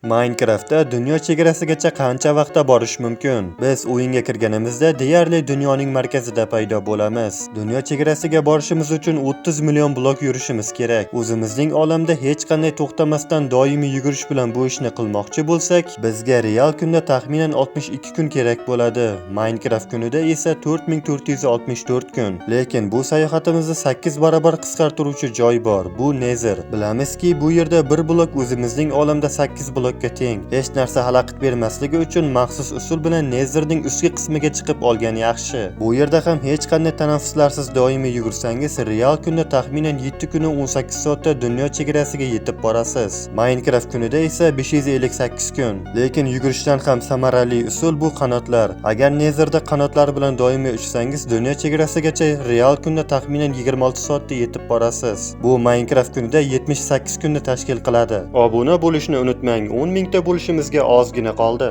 Minecraftda dunyo chegarasigacha qancha vaqtda borish mumkin? Biz o'yinga kirganimizda deyarli dunyoning markazida paydo bo'lamiz. Dunyo chegarasiga borishimiz uchun 30 million blok yurishimiz kerak. O'zimizning olamda hech qanday to'xtamasdan doimiy yugurish bilan bu ishni qilmoqchi bo'lsak, bizga real kunda taxminan 62 kun kerak bo'ladi. Minecraft kunida esa 4464 kun. Lekin bu sayohatimizni 8 barobar qisqartiruvchi joy bor. Bu Nether. Bilamizki, bu yerda bir blok o'zimizning olamda 8 blokka teng. Hech narsa xalaqit bermasligi uchun maxsus usul bilan Netherning ustki qismiga chiqib olgan yaxshi. Bu yerda ham hech qanday tanaffuslarsiz doimiy yugursangiz, real kunda taxminan 7 kuni 18 soatda dunyo chegarasiga yetib borasiz. Minecraft kunida esa 558 kun. Lekin yugurishdan ham samarali usul bu qanotlar. Agar Netherda qanotlar bilan doimiy uchsangiz, dunyo chegarasigacha real kunda taxminan 26 soatda yetib borasiz. Bu Minecraft kunida 78 kunni tashkil qiladi. Obuna bo'lishni unutmang. 10 mingta bo'lishimizga ozgina qoldi.